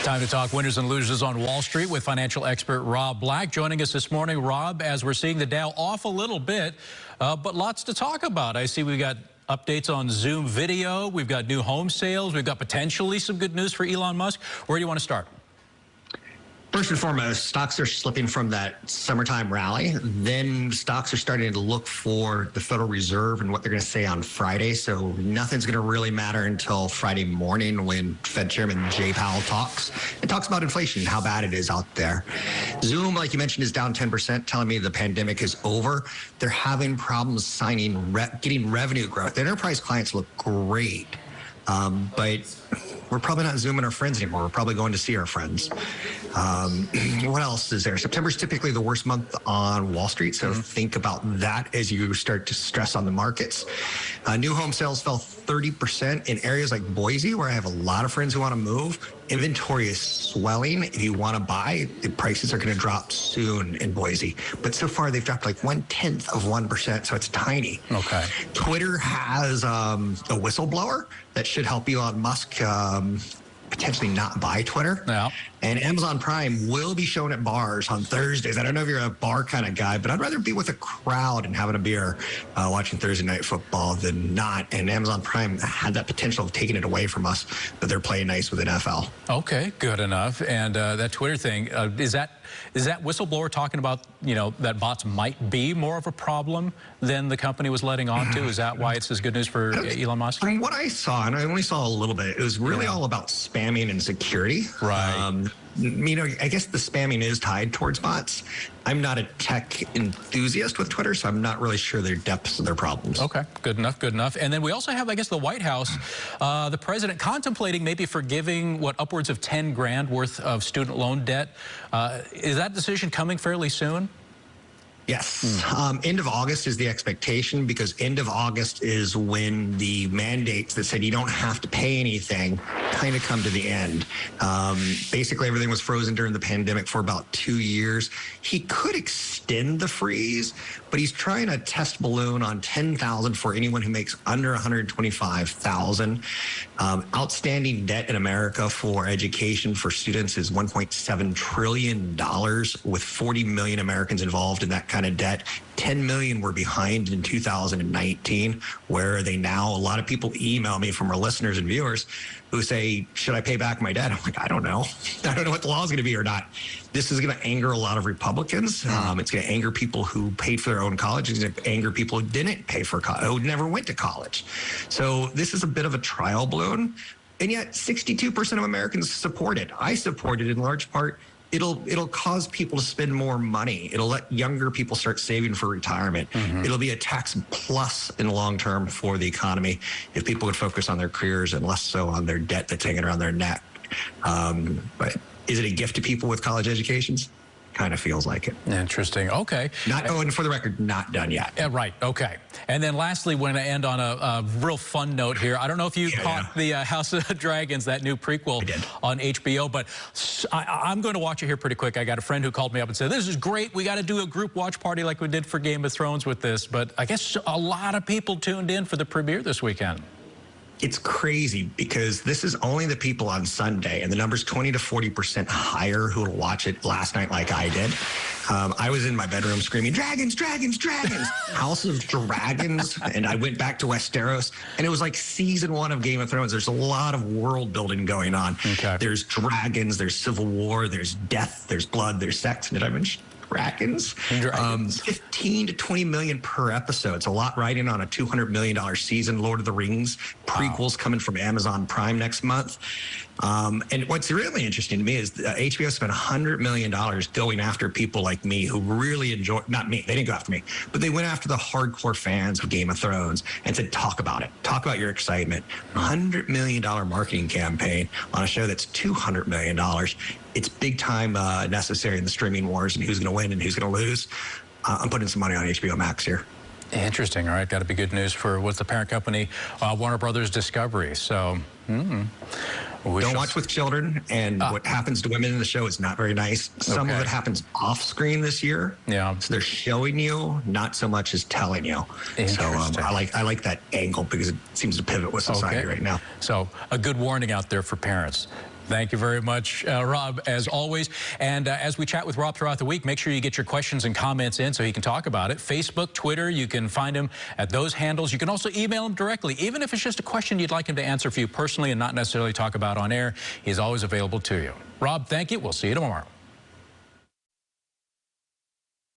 Time to talk winners and losers on Wall Street with financial expert Rob Black. Joining us this morning, Rob, as we're seeing the Dow off a little bit, but lots to talk about. I see we've got updates on Zoom video. We've got new home sales. We've got potentially some good news for Elon Musk. Where do you want to start? First and foremost, stocks are slipping from that summertime rally. Then stocks are starting to look for the Federal Reserve and what they're going to say on Friday. So nothing's going to really matter until Friday morning when Fed Chairman Jay Powell talks. It talks about inflation, how bad it is out there. Zoom, like you mentioned, is down 10%, telling me the pandemic is over. They're having problems getting revenue growth. The enterprise clients look great, but we're probably not Zooming our friends anymore. We're probably going to see our friends. What else is there? September is typically the worst month on Wall Street, so think about that as you start to stress on the markets. New home sales fell 30% in areas like Boise, where I have a lot of friends who want to move. Inventory is swelling. If you want to buy, the prices are going to drop soon in Boise. But so far, they've dropped like 0.1%, so it's tiny. Okay. Twitter has a whistleblower that should help Elon Musk potentially not buy Twitter. Yeah. And Amazon Prime will be shown at bars on Thursdays. I don't know if you're a bar kind of guy, but I'd rather be with a crowd and having a beer watching Thursday Night Football than not. And Amazon Prime had that potential of taking it away from us, but they're playing nice with NFL. Okay, good enough. And that Twitter thing, is that whistleblower talking about, that bots might be more of a problem than the company was letting on to? Is that why it's this good news for Elon Musk? From what I saw, and I only saw a little bit, it was really all about spamming and security. Right. I guess the spamming is tied towards bots. I'm not a tech enthusiast with Twitter, so I'm not really sure their depths of their problems. Okay, good enough, good enough. And then we also have, I guess, the White House, the president contemplating maybe forgiving upwards of 10 grand worth of student loan debt. Is that decision coming fairly soon? Yes. End of August is the expectation, because end of August is when the mandates that said you don't have to pay anything kind of come to the end. Basically, everything was frozen during the pandemic for about 2 years. He could extend the freeze, but he's trying a test balloon on $10,000 for anyone who makes under $125,000. Outstanding debt in America for education for students is $1.7 trillion, with 40 million Americans involved in that kind of debt. 10 million were behind in 2019. Where are they now? A lot of people email me from our listeners and viewers who say, should I pay back my debt? I'm like, I don't know. I don't know what the law is going to be or not. This is going to anger a lot of Republicans. It's going to anger people who paid for their own college. It's going to anger people who didn't pay for college, who never went to college. So this is a bit of a trial balloon. And yet 62% of Americans support it. I support it in large part. It'll cause people to spend more money. It'll let younger people start saving for retirement. It'll be a tax plus in the long term for the economy if people would focus on their careers and less so on their debt that's hanging around their neck. But is it a gift to people with college educations? Kind of feels like it. Interesting. Okay. And for the record, not done yet. Yeah, right. Okay. And then lastly, we're going to end on a real fun note here. I don't know if you caught the House of Dragons, that new prequel on HBO, but I'm going to watch it here pretty quick. I got a friend who called me up and said, this is great. We got to do a group watch party like we did for Game of Thrones with this. But I guess a lot of people tuned in for the premiere this weekend. It's crazy because this is only the people on Sunday, and the number's 20 to 40% higher who will watch it last night like I did. I was in my bedroom screaming, dragons, dragons, dragons, House of Dragons. And I went back to Westeros, and it was like season 1 of Game of Thrones. There's a lot of world building going on. Okay. There's dragons, there's civil war, there's death, there's blood, there's sex. Did I mention dragons? 15 to 20 million per episode. It's a lot riding on a $200 million season. Lord of the Rings prequels coming from Amazon Prime next month. And what's really interesting to me is HBO spent $100 million going after people like me who really enjoy, not me, they didn't go after me, but they went after the hardcore fans of Game of Thrones and said, talk about it. Talk about your excitement. $100 million marketing campaign on a show that's $200 million. It's big time necessary in the streaming wars and who's going to win and who's going to lose. I'm putting some money on HBO Max here. Interesting. All right. Got to be good news for what's the parent company, Warner Brothers Discovery. So, don't watch with children, and what happens to women in the show is not very nice. Some of it happens off screen this year. Yeah. So they're showing you, not so much as telling you. So I like that angle because it seems to pivot with society right now. So a good warning out there for parents. Thank you very much, Rob, as always. And as we chat with Rob throughout the week, make sure you get your questions and comments in so he can talk about it. Facebook, Twitter, you can find him at those handles. You can also email him directly, even if it's just a question you'd like him to answer for you personally and not necessarily talk about on air. He's always available to you. Rob, thank you. We'll see you tomorrow.